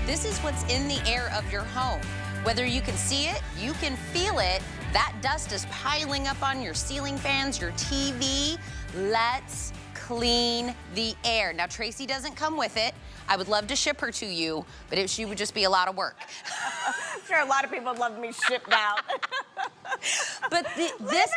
This is what's in the air of your home. Whether you can see it, you can feel it, that dust is piling up on your ceiling fans, your TV. Let's clean the air. Now, Tracy doesn't come with it. I would love to ship her to you, but she would just be a lot of work. I'm sure a lot of people would love me shipped out. But this,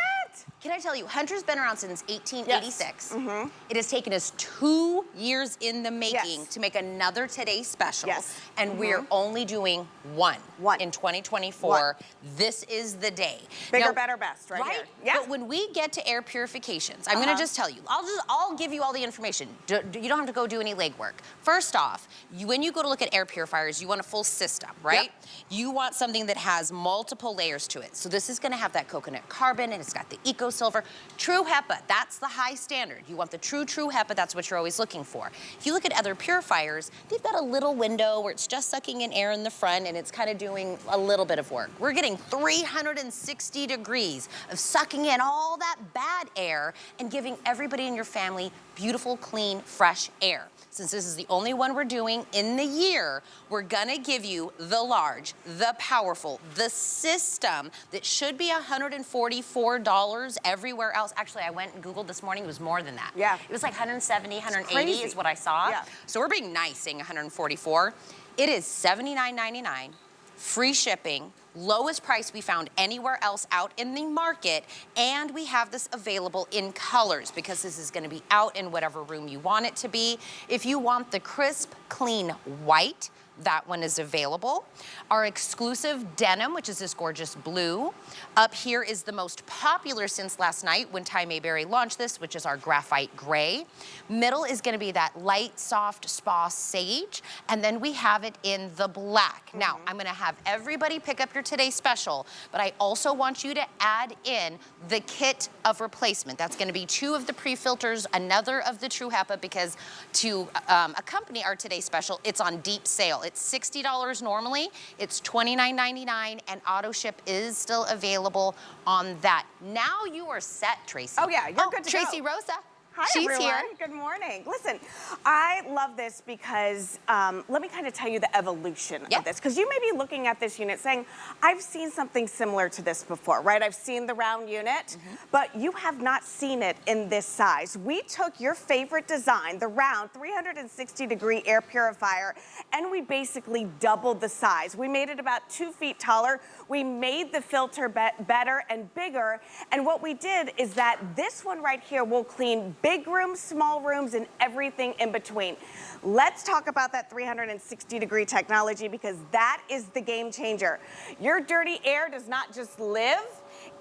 can I tell you, Hunter's been around since 1886. Yes. It has taken us 2 years in the making to make another Today Special. And we're only doing one in 2024. This is the day. Bigger, better, best, right here. Yeah. But when we get to air purifications, I'm gonna just tell you, I'll give you all the information. You don't have to go do any legwork. First off, when you go to look at air purifiers, you want a full system, right? You want something that has multiple layers to it. So this is gonna have that coconut carbon, and it's got the EcoSilver. True HEPA, that's the high standard. You want the true HEPA, that's what you're always looking for. If you look at other purifiers, they've got a little window where it's just sucking in air in the front and it's kind of doing a little bit of work. We're getting 360 degrees of sucking in all that bad air and giving everybody in your family beautiful, clean, fresh air. Since this is the only one we're doing in the year, we're gonna give you the large, the powerful, the system that should be $144 everywhere else. Actually, I went and Googled this morning, it was more than that. Yeah. It was like 170, 180 is what I saw. Yeah. So we're being nice saying 144. It is $79.99, free shipping, lowest price we found anywhere else out in the market, and we have this available in colors because this is gonna be out in whatever room you want it to be. If you want the crisp, clean white, that one is available. Our exclusive denim, which is this gorgeous blue. Up here is the most popular since last night when Ty Mayberry launched this, which is our graphite gray. Middle is gonna be that light, soft spa sage, and then we have it in the black. Now, I'm gonna have everybody pick up your Today Special, but I also want you to add in the kit of replacement. That's gonna be 2 of the pre-filters, another of the True HEPA, because to accompany our Today Special, it's on deep sale. It's $60 normally, it's $29.99, and auto ship is still available on that. Now you are set, Tracy. Oh yeah, you're good to Tracy go. Rosa. Hi, She's everyone. here. Good morning. Listen, I love this because let me kind of tell you the evolution of this. Because you may be looking at this unit saying, I've seen something similar to this before, right? I've seen the round unit, but you have not seen it in this size. We took your favorite design, the round 360-degree air purifier, and we basically doubled the size. We made it about 2 feet taller. We made the filter better and bigger. And what we did is that this one right here will clean big rooms, small rooms, and everything in between. Let's talk about that 360-degree technology because that is the game changer. Your dirty air does not just live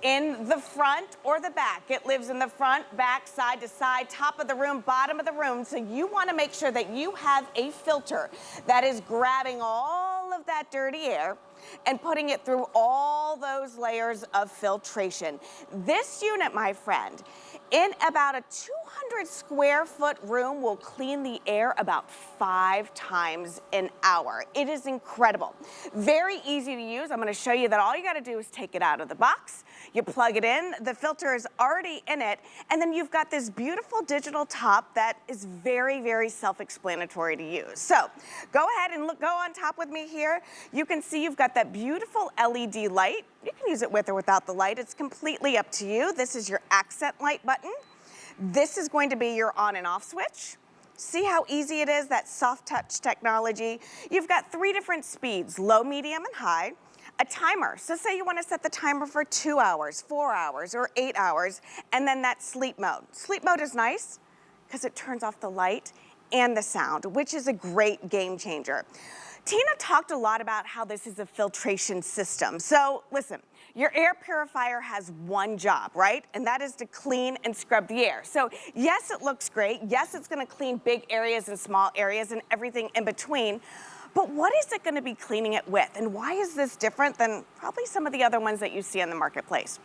in the front or the back. It lives in the front, back, side to side, top of the room, bottom of the room. So you want to make sure that you have a filter that is grabbing all of that dirty air and putting it through all those layers of filtration. This unit, my friend, in about a 200 square foot room will clean the air about 5 times an hour. It is incredible. Very easy to use. I'm gonna show you that all you gotta do is take it out of the box. You plug it in, the filter is already in it, and then you've got this beautiful digital top that is very, very self-explanatory to use. So go ahead and go on top with me here. You can see you've got that beautiful LED light. You can use it with or without the light. It's completely up to you. This is your accent light button. This is going to be your on and off switch. See how easy it is, that soft touch technology. You've got 3 different speeds, low, medium, and high. A timer, so say you want to set the timer for 2 hours, 4 hours, or 8 hours, and then that sleep mode. Sleep mode is nice because it turns off the light and the sound, which is a great game changer. Tina talked a lot about how this is a filtration system. So listen, your air purifier has one job, right? And that is to clean and scrub the air. So yes, it looks great. Yes, it's gonna clean big areas and small areas and everything in between. But what is it gonna be cleaning it with? And why is this different than probably some of the other ones that you see in the marketplace?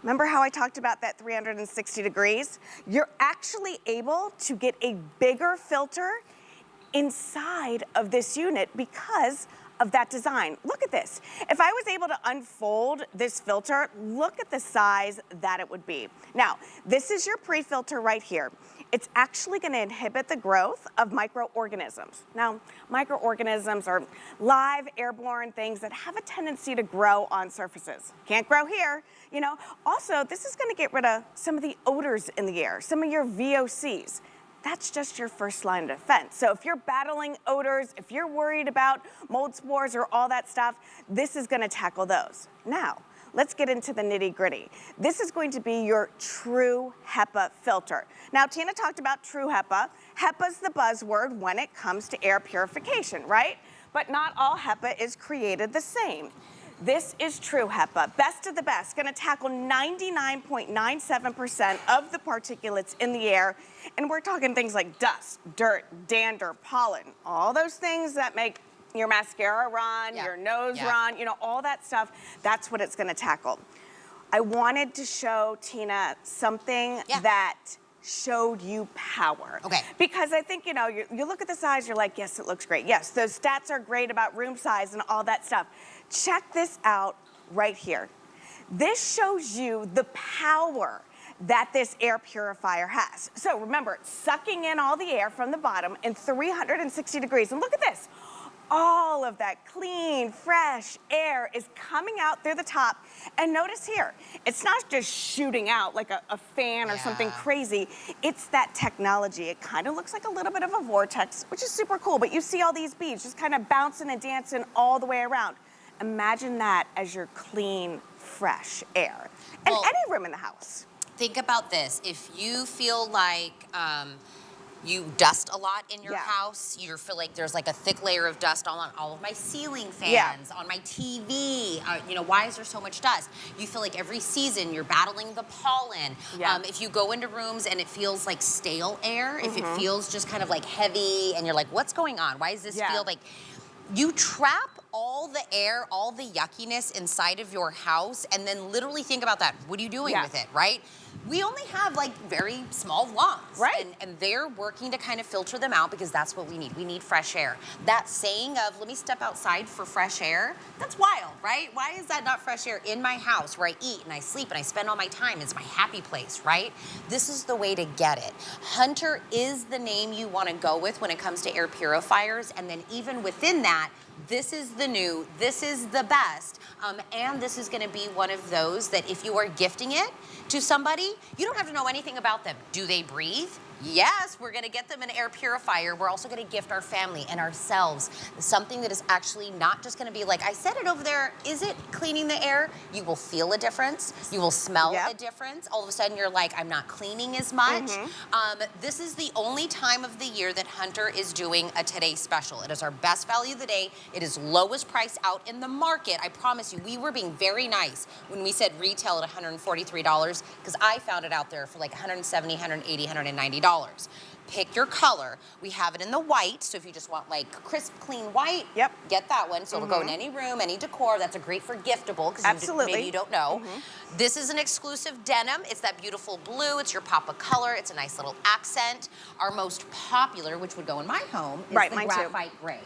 Remember how I talked about that 360 degrees? You're actually able to get a bigger filter inside of this unit because of that design. Look at this. If I was able to unfold this filter, look at the size that it would be. Now, this is your pre-filter right here. it's actually going to inhibit the growth of microorganisms. Now, microorganisms are live, airborne things that have a tendency to grow on surfaces. Can't grow here, you know. Also, this is going to get rid of some of the odors in the air, some of your VOCs. That's just your first line of defense. So if you're battling odors, if you're worried about mold spores or all that stuff, this is going to tackle those. Now, let's get into the nitty-gritty. This is going to be your True HEPA filter. Now, Tina talked about True HEPA. HEPA's the buzzword when it comes to air purification, right? But not all HEPA is created the same. This is True HEPA, best of the best, gonna tackle 99.97% of the particulates in the air, and we're talking things like dust, dirt, dander, pollen, all those things that make your mascara run, your nose run, you know, all that stuff, that's what it's gonna tackle. I wanted to show Tina something that showed you power. Okay. Because I think, you know, you look at the size, you're like, yes, it looks great. Yes, those stats are great about room size and all that stuff. Check this out right here. This shows you the power that this air purifier has. So remember, it's sucking in all the air from the bottom in 360 degrees. And look at this. All of that clean, fresh air is coming out through the top. And notice here, it's not just shooting out like a fan or something crazy. It's that technology. It kind of looks like a little bit of a vortex, which is super cool. But you see all these beads just kind of bouncing and dancing all the way around. Imagine that as your clean, fresh air. In any room in the house. Think about this. If you feel like you dust a lot in your house, you feel like there's like a thick layer of dust on all of my ceiling fans, on my TV, you know, why is there so much dust? You feel like every season you're battling the pollen. If you go into rooms and it feels like stale air, if it feels just kind of like heavy and you're like, what's going on? Why does this feel like... You trap all the air, all the yuckiness inside of your house, and then literally think about that. What are you doing with it, right? We only have like very small lungs, and they're working to kind of filter them out because that's what we need. We need fresh air. That saying of, let me step outside for fresh air, that's wild, right? Why is that not fresh air in my house where I eat and I sleep and I spend all my time? It's my happy place, right? This is the way to get it. Hunter is the name you want to go with when it comes to air purifiers, and then even within that, this is the new, this is the best, and this is gonna be one of those that if you are gifting it to somebody, you don't have to know anything about them. Do they breathe? Yes, we're gonna get them an air purifier. We're also gonna gift our family and ourselves something that is actually not just gonna be like, I said it over there, is it cleaning the air? You will feel a difference. You will smell a difference. All of a sudden you're like, I'm not cleaning as much. This is the only time of the year that Hunter is doing a Today Special. It is our best value of the day. It is lowest price out in the market. I promise you, we were being very nice when we said retail at $143 because I found it out there for like $170, $180, $190. Pick your color. We have it in the white, so if you just want like crisp, clean white, get that one. So it'll go in any room, any decor. That's a great for giftable because maybe you don't know. This is an exclusive denim. It's that beautiful blue. It's your pop of color. It's a nice little accent. Our most popular, which would go in my home, is the graphite gray.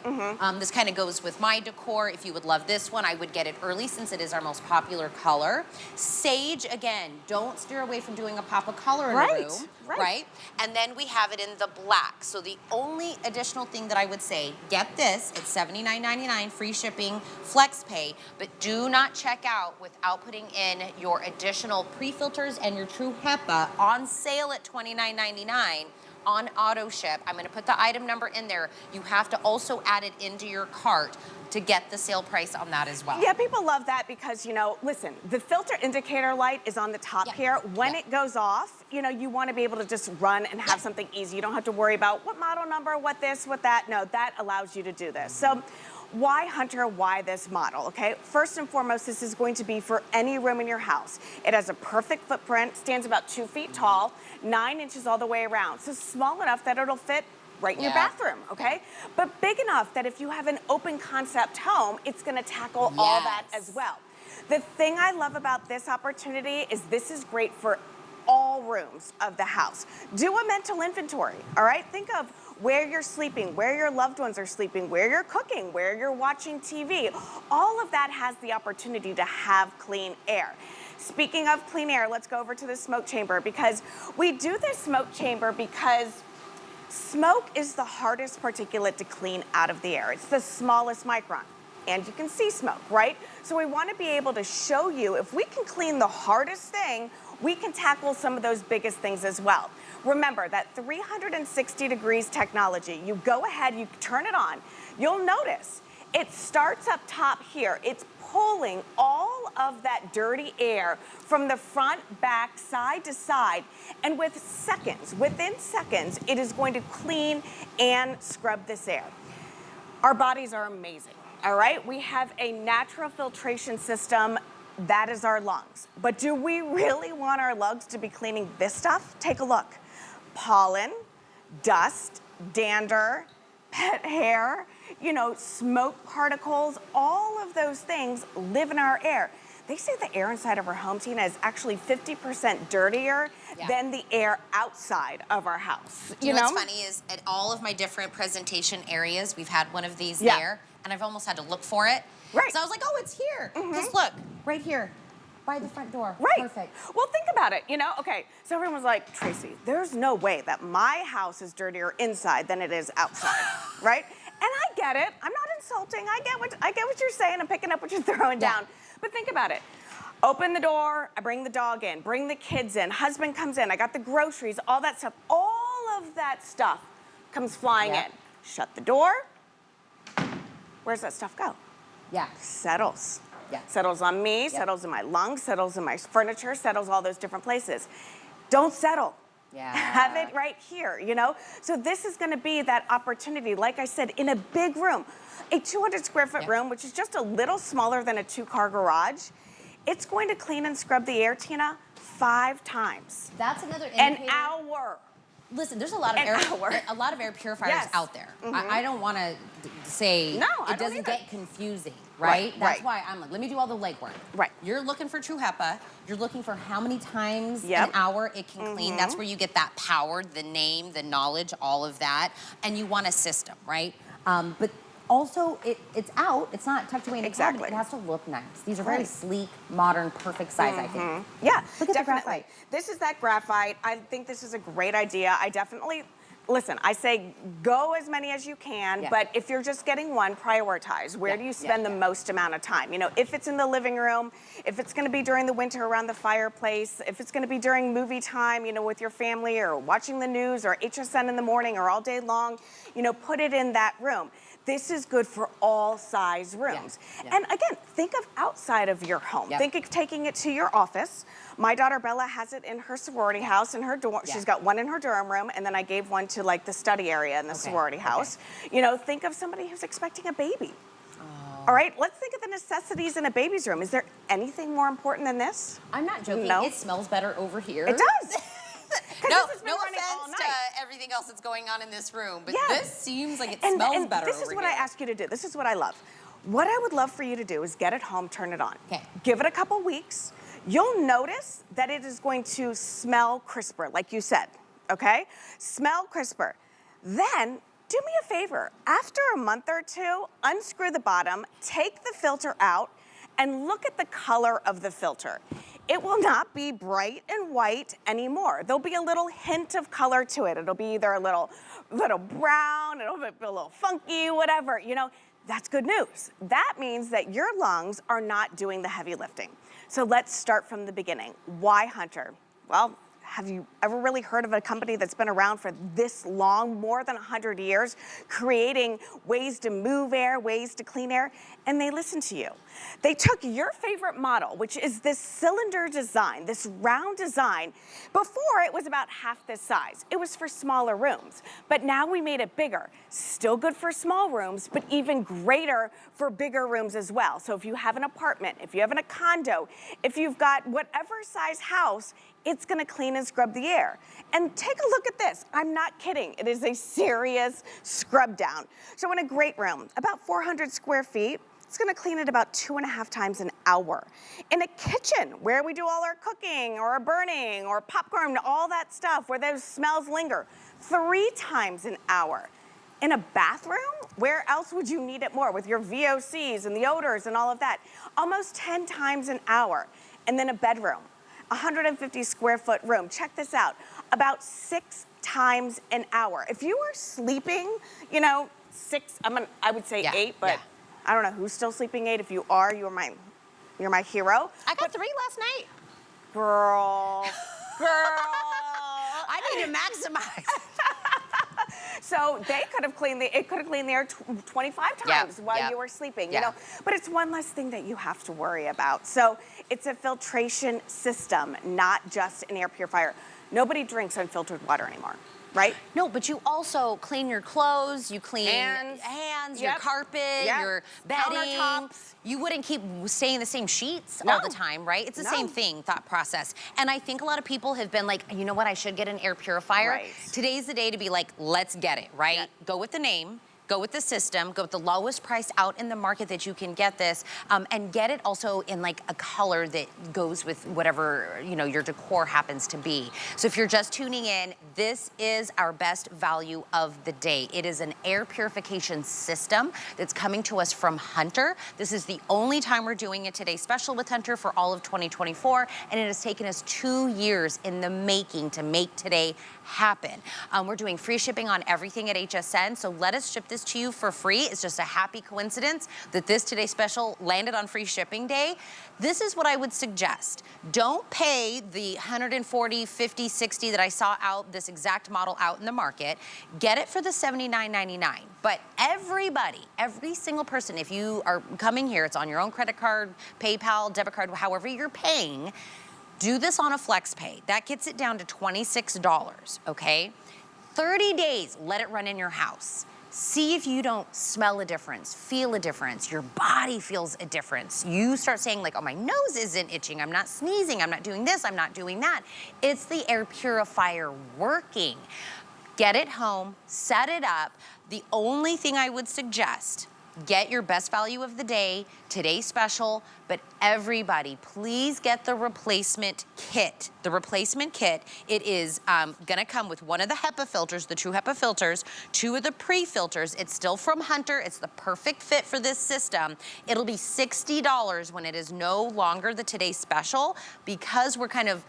This kind of goes with my decor. If you would love this one, I would get it early since it is our most popular color. Sage, again, don't steer away from doing a pop of color in a room. Right? And then we have it in the black. So the only additional thing that I would say, get this, it's $79.99, free shipping, flex pay, but do not check out without putting in your additional pre-filters and your True HEPA on sale at $29.99 on auto ship. I'm gonna put the item number in there. You have to also add it into your cart to get the sale price on that as well. Yeah, people love that because, you know, listen, the filter indicator light is on the top here. When it goes off, you know, you want to be able to just run and have something easy. You don't have to worry about what model number, what this, what that. No, that allows you to do this. So why Hunter, why this model, okay? First and foremost, this is going to be for any room in your house. It has a perfect footprint, stands about 2 feet tall, 9 inches all the way around. So small enough that it'll fit right in your bathroom, okay? But big enough that if you have an open concept home, it's gonna tackle all that as well. The thing I love about this opportunity is this is great for all rooms of the house. Do a mental inventory, all right? Think of where you're sleeping, where your loved ones are sleeping, where you're cooking, where you're watching TV. All of that has the opportunity to have clean air. Speaking of clean air, let's go over to the smoke chamber, because we do this smoke chamber because smoke is the hardest particulate to clean out of the air. It's the smallest micron, and you can see smoke, right? So we want to be able to show you, if we can clean the hardest thing, we can tackle some of those biggest things as well. Remember that 360 degrees technology, you go ahead, you turn it on, you'll notice it starts up top here. It's pulling all of that dirty air from the front, back, side to side, and within seconds, it is going to clean and scrub this air. Our bodies are amazing, all right? We have a natural filtration system. That is our lungs. But do we really want our lungs to be cleaning this stuff? Take a look. Pollen, dust, dander, pet hair, you know, smoke particles, all of those things live in our air. They say the air inside of our home, Tina, is actually 50% dirtier than the air outside of our house. You know what's funny is at all of my different presentation areas, we've had one of these there, and I've almost had to look for it. Right. So I was like, oh, it's here. Just look, right here, by the front door. Right. Perfect. Well, think about it, you know? Okay, so everyone was like, Tracy, there's no way that my house is dirtier inside than it is outside, right? And I get it. I'm not insulting. I get what you're saying. I'm picking up what you're throwing down. But think about it. Open the door, I bring the dog in, bring the kids in, husband comes in, I got the groceries, all that stuff. All of that stuff comes flying in. Shut the door. Where's that stuff go? Settles. Settles on me, settles in my lungs, settles in my furniture, settles all those different places. Don't settle. Have it right here, you know? So this is gonna be that opportunity, like I said, in a big room. A 200 square foot room, which is just a little smaller than a 2-car garage, it's going to clean and scrub the air, Tina, 5 times. That's another indicator. An hour. Listen, there's a lot of air purifiers out there. I don't want to say it doesn't get confusing, right? That's why I'm like, let me do all the legwork. You're looking for True HEPA. You're looking for how many times an hour it can clean. That's where you get that power, the name, the knowledge, all of that. And you want a system, right? But also, it's out. It's not tucked away in a cabinet. It has to look nice. These are very sleek, modern, perfect size, I think. Yeah, look at the graphite. This is that graphite. I think this is a great idea. I definitely, listen, I say go as many as you can, but if you're just getting one, prioritize. Where do you spend the most amount of time? You know, if it's in the living room, if it's gonna be during the winter around the fireplace, if it's gonna be during movie time, you know, with your family, or watching the news, or HSN in the morning, or all day long, you know, put it in that room. This is good for all size rooms. And again, think of outside of your home. Think of taking it to your office. My daughter Bella has it in her sorority house, in her dorm. She's got one in her dorm room, and then I gave one to like the study area in the sorority house. You know, think of somebody who's expecting a baby. All right, let's think of the necessities in a baby's room. Is there anything more important than this? I'm not joking. It smells better over here. It does. No offense to everything else that's going on in this room, but this seems like it smells better this is what I ask you to do. This is what I love. What I would love for you to do is get it home, turn it on. Give it a couple weeks. You'll notice that it is going to smell crisper, like you said, okay? Smell crisper. Then, do me a favor. After a month or two, unscrew the bottom, take the filter out, and look at the color of the filter. It will not be bright and white anymore. There'll be a little hint of color to it. It'll be either a little brown, it'll be a little funky, whatever, you know. That's good news. That means that your lungs are not doing the heavy lifting. So let's start from the beginning. Why Hunter? Well, have you ever really heard of a company that's been around for this long, more than 100 years, creating ways to move air, ways to clean air, and they listened to you. They took your favorite model, which is this cylinder design, this round design. Before, it was about half this size. It was for smaller rooms, but now we made it bigger. Still good for small rooms, but even greater for bigger rooms as well. So if you have an apartment, if you have a condo, if you've got whatever size house, it's gonna clean and scrub the air. And take a look at this. I'm not kidding. It is a serious scrub down. So in a great room, about 400 square feet, it's gonna clean it about 2.5 times an hour. In a kitchen, where we do all our cooking or our burning or popcorn, all that stuff, where those smells linger, 3 times an hour. In a bathroom, where else would you need it more? With your VOCs and the odors and all of that, almost 10 times an hour. and then a bedroom, 150 square foot room. Check this out, about 6 times an hour. If you are sleeping, you know, 6, I would say 8, but I don't know who's still sleeping 8. If you are, you're my hero. I got 3 last night. Girl. I need to maximize. So it could have cleaned the air 25 times while you were sleeping, you know. But it's one less thing that you have to worry about. So it's a filtration system, not just an air purifier. Nobody drinks unfiltered water anymore, right? No, but you also clean your clothes, you clean hands, your carpet, your bedding. Countertops. You wouldn't keep staying the same sheets all the time, right? It's the same thing, thought process. And I think a lot of people have been like, you know what, I should get an air purifier. Right. Today's the day to be like, let's get it, right? Go with the name. Go with the system, go with the lowest price out in the market that you can get this, and get it also in like a color that goes with whatever, you know, your decor happens to be. So if you're just tuning in, this is our best value of the day. It is an air purification system that's coming to us from Hunter. This is the only time we're doing it today special with Hunter for all of 2024, and it has taken us 2 years in the making to make today happen. We're doing free shipping on everything at HSN, so let us ship this to you for free. It's just a happy coincidence that this Today Special landed on free shipping day. This is what I would suggest. Don't pay the $140, $50, $60 that I saw out, this exact model out in the market. Get it for the $79.99. But everybody, every single person, if you are coming here, it's on your own credit card, PayPal, debit card, however you're paying, do this on a flex pay. That gets it down to $26, okay? 30 days, let it run in your house. See if you don't smell a difference, feel a difference, your body feels a difference. You start saying like, oh, my nose isn't itching, I'm not sneezing, I'm not doing this, I'm not doing that. It's the air purifier working. Get it home, set it up. The only thing I would suggest, get your best value of the day, today's special, but everybody, please get the replacement kit. The replacement kit, it is gonna come with one of the HEPA filters, the True HEPA filters, 2 of the pre-filters. It's still from Hunter. It's the perfect fit for this system. It'll be $60 when it is no longer the Today Special, because we're kind of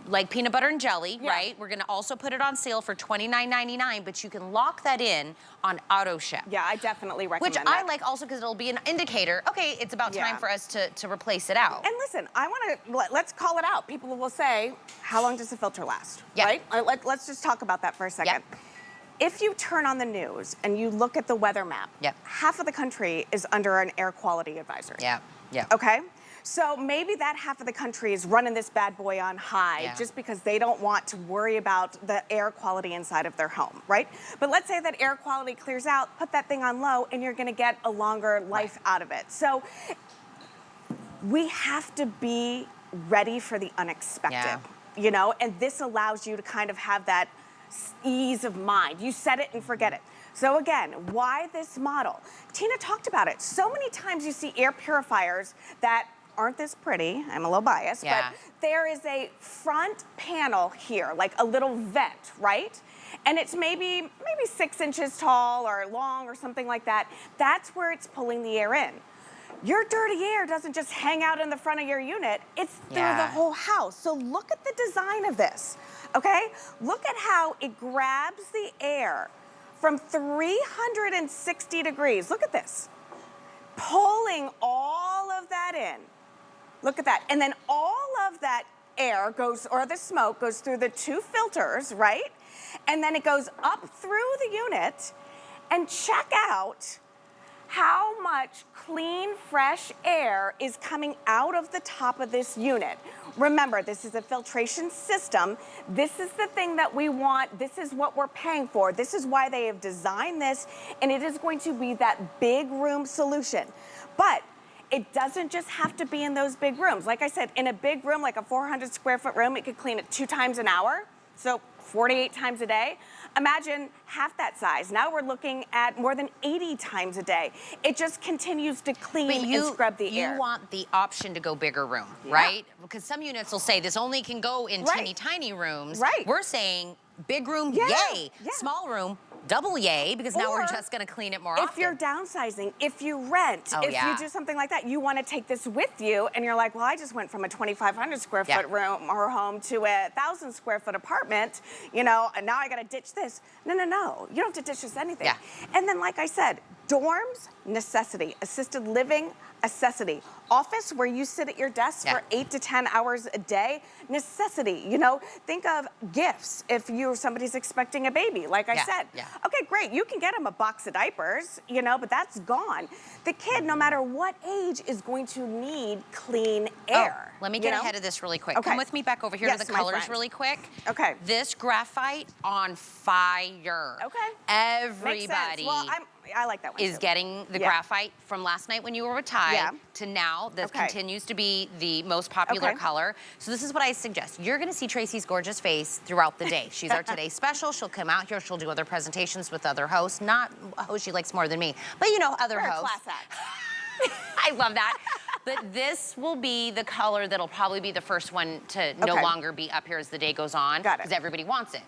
like peanut butter and jelly, right? We're gonna also put it on sale for $29.99, but you can lock that in on auto ship. Yeah, I definitely recommend that. Which I like also because it'll be an indicator, okay, it's about time for us to replace it out. And listen, let's call it out. People will say, how long does the filter last, right? Let's just talk about that for a second. If you turn on the news and you look at the weather map, half of the country is under an air quality advisory. Okay? So maybe that half of the country is running this bad boy on high just because they don't want to worry about the air quality inside of their home, right? But let's say that air quality clears out, put that thing on low, and you're gonna get a longer life out of it. So we have to be ready for the unexpected, you know? And this allows you to kind of have that ease of mind. You set it and forget it. So again, why this model? Tina talked about it. So many times you see air purifiers that aren't this pretty. I'm a little biased, but there is a front panel here, like a little vent, right? And it's maybe 6 inches tall or long or something like that. That's where it's pulling the air in. Your dirty air doesn't just hang out in the front of your unit, it's through the whole house. So look at the design of this, okay? Look at how it grabs the air from 360 degrees. Look at this. Pulling all of that in. Look at that. And then all of that air goes, or the smoke goes through the 2 filters, right? And then it goes up through the unit, and check out how much clean, fresh air is coming out of the top of this unit. Remember, this is a filtration system. This is the thing that we want. This is what we're paying for. This is why they have designed this, and it is going to be that big room solution. But it doesn't just have to be in those big rooms. Like I said, in a big room, like a 400 square foot room, it could clean it 2 times an hour, so 48 times a day. Imagine half that size. Now we're looking at more than 80 times a day. It just continues to clean and scrub the air. You want the option to go bigger room, right? Because some units will say this only can go in teeny tiny rooms. We're saying big room, yay. Small room, double yay, because now we're Or just gonna clean it more often. If you're downsizing, if you rent, if you do something like that, you wanna take this with you, and you're like, well, I just went from a 2,500 square foot room or home to a 1,000 square foot apartment, you know, and now I gotta ditch this. No, no, no, you don't have to ditch this anything. And then, like I said, dorms, necessity. Assisted living, necessity. Office, where you sit at your desk for 8 to 10 hours a day, necessity. You know, think of gifts if somebody's expecting a baby, like I said. Okay, great, you can get them a box of diapers, you know, but that's gone. The kid, no matter what age, is going to need clean air. Let me get ahead of this really quick. Come with me back over here to the colors really quick. Okay. This graphite on fire. Okay. Everybody. Makes sense. Well, I like that one is too. getting the graphite from last night when you were with Ty to now. This continues to be the most popular color. So this is what I suggest. You're gonna see Tracy's gorgeous face throughout the day. She's our Today Special. She'll come out here, she'll do other presentations with other hosts. Not a host she likes more than me, but you know, other hosts. Class act. I love that. But this will be the color that'll probably be the first one to no longer be up here as the day goes on. Got it. Because everybody wants it.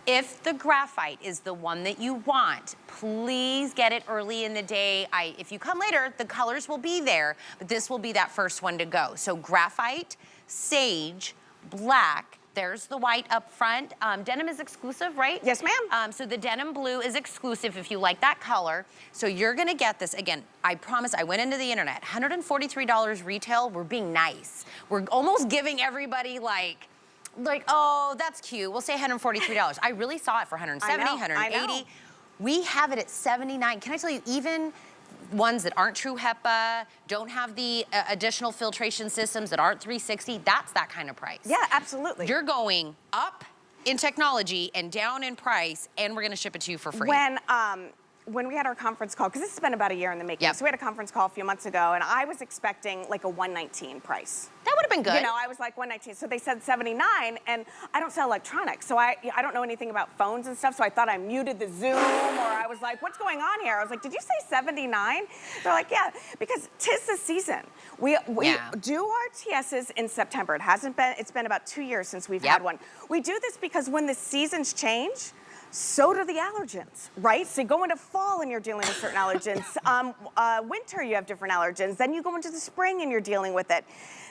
If the graphite is the one that you want, please get it early in the day. If you come later, the colors will be there, but this will be that first one to go. So graphite, sage, black, there's the white up front. Denim is exclusive, right? Yes, ma'am. So the denim blue is exclusive if you like that color. So you're gonna get this, again, I promise, I went into the internet, $143 retail, we're being nice. We're almost giving everybody like, oh, that's cute, we'll say $143. I really saw it for $170, $180. We have it at $79. Can I tell you, even ones that aren't True HEPA, don't have the additional filtration systems that aren't 360, that's that kind of price. Yeah, absolutely. You're going up in technology and down in price, and we're gonna ship it to you for free. When we had our conference call, because this has been about a year in the making, so we had a conference call a few months ago, and I was expecting like a $119 price. That would have been good. You know, I was like $119, so they said $79, and I don't sell electronics, so I don't know anything about phones and stuff, so I thought I muted the Zoom, or I was like, what's going on here? I was like, did you say 79? They're like, yeah, because 'tis the season. We do our TSs in September. It's been about 2 years since we've had one. We do this because when the seasons change, so do the allergens, right? So you go into fall and you're dealing with certain allergens. Winter, you have different allergens. Then you go into the spring and you're dealing with it.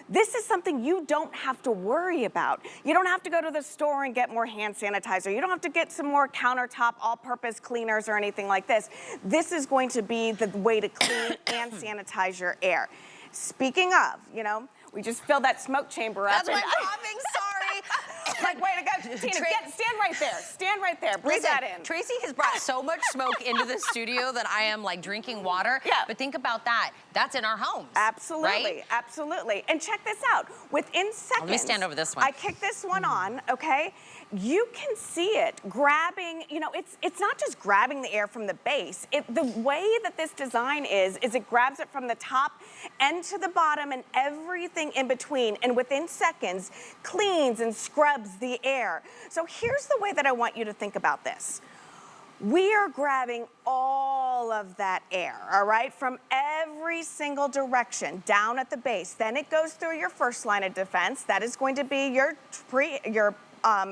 This is something you don't have to worry about. You don't have to go to the store and get more hand sanitizer. You don't have to get some more countertop all-purpose cleaners or anything like this. This is going to be the way to clean and sanitize your air. Speaking of, you know, we just filled that smoke chamber up. That's why I'm coughing, sorry. Like, way to go, Tina, stand right there. Stand right there, breathe that in. Tracy has brought so much smoke into the studio that I am like drinking water. Yeah. But think about that. That's in our homes. Absolutely, right? Absolutely. And check this out. Within seconds. Let me stand over this one. I kick this one on, okay? You can see it grabbing, you know, it's not just grabbing the air from the base. The way that this design is it grabs it from the top and to the bottom and everything in between, and within seconds cleans and scrubs the air. So here's the way that I want you to think about this. We are grabbing all of that air, all right, from every single direction down at the base. Then it goes through your first line of defense. That is going to be your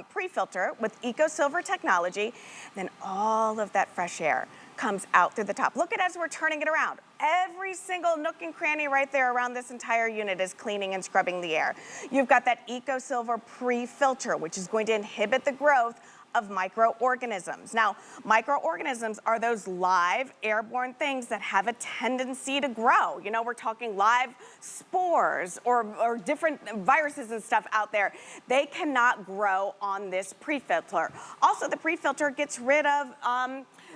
pre-filter with EcoSilver technology. Then all of that fresh air comes out through the top. Look at as we're turning it around. Every single nook and cranny right there around this entire unit is cleaning and scrubbing the air. You've got that EcoSilver pre-filter, which is going to inhibit the growth of microorganisms. Now, microorganisms are those live airborne things that have a tendency to grow. You know, we're talking live spores or different viruses and stuff out there. They cannot grow on this pre-filter. Also, the pre-filter gets rid of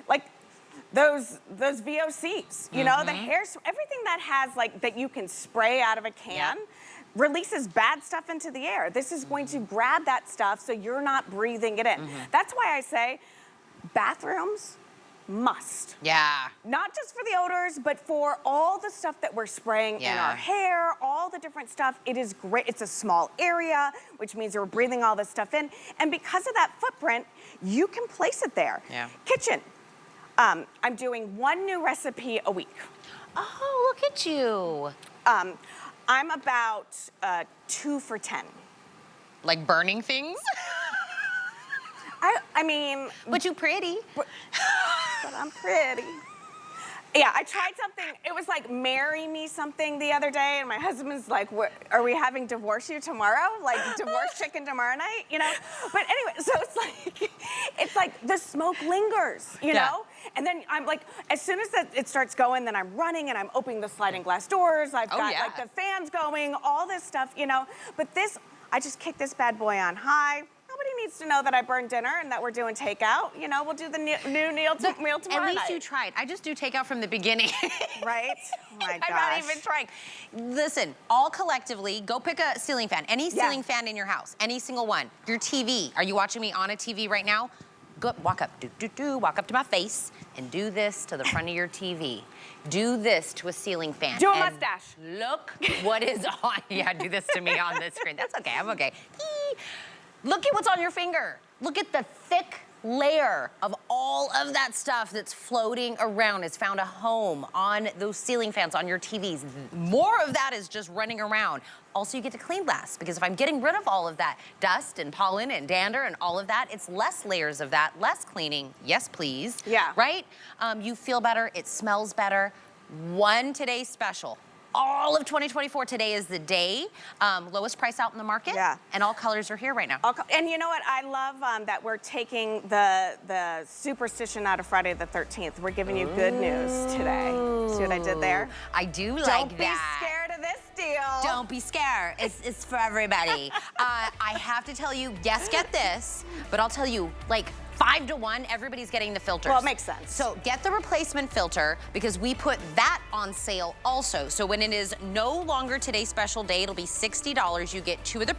like those VOCs, you know, the hair, everything that has like, that you can spray out of a can. Releases bad stuff into the air. This is going to grab that stuff so you're not breathing it in. That's why I say bathrooms must. Yeah. Not just for the odors, but for all the stuff that we're spraying in our hair, all the different stuff. It is great. It's a small area, which means you're breathing all this stuff in. And because of that footprint, you can place it there. Yeah. Kitchen. I'm doing one new recipe a week. Oh, look at you. I'm about 2 for 10. Like burning things? I mean... But you pretty. but I'm pretty. Yeah, I tried something. It was like marry me something the other day, and my husband's like, "Are we having divorce you tomorrow? Like divorce chicken tomorrow night?" You know. But anyway, so it's like the smoke lingers, you know. And then I'm like, as soon as it starts going, then I'm running and I'm opening the sliding glass doors. I've got like the fans going, all this stuff, you know. But this, I just kicked this bad boy on high. Nobody needs to know that I burned dinner and that we're doing takeout. You know, we'll do the new meal tomorrow At least night. you tried. I just do takeout from the beginning. Right? Oh my gosh. I'm not even trying. Listen, all collectively, go pick a ceiling fan. Any ceiling fan in your house, any single one. Your TV. Are you watching me on a TV right now? Go, walk up, walk up to my face and do this to the front of your TV. Do this to a ceiling fan. Do a mustache. Look what is on. Yeah, do this to me on the screen. That's okay, I'm okay. Look at what's on your finger. Look at the thick layer of all of that stuff that's floating around. It's found a home on those ceiling fans, on your TVs. More of that is just running around. Also, you get to clean less, because if I'm getting rid of all of that dust and pollen and dander and all of that, it's less layers of that, less cleaning. Yes, please. Yeah. Right? You feel better, it smells better. One today special. All of 2024, today is the day. Lowest price out in the market. Yeah. And all colors are here right now. And you know what? I love that we're taking the superstition out of Friday the 13th. We're giving you good news today. See what I did there? I do like Don't be that. scared of this deal. Don't be scared. It's for everybody. I have to tell you, yes, get this, but I'll tell you, like, 5 to 1, everybody's getting the filters. Well, it makes sense. So get the replacement filter, because we put that on sale also. So when it is no longer today's special day, it'll be $60. You get 2 of the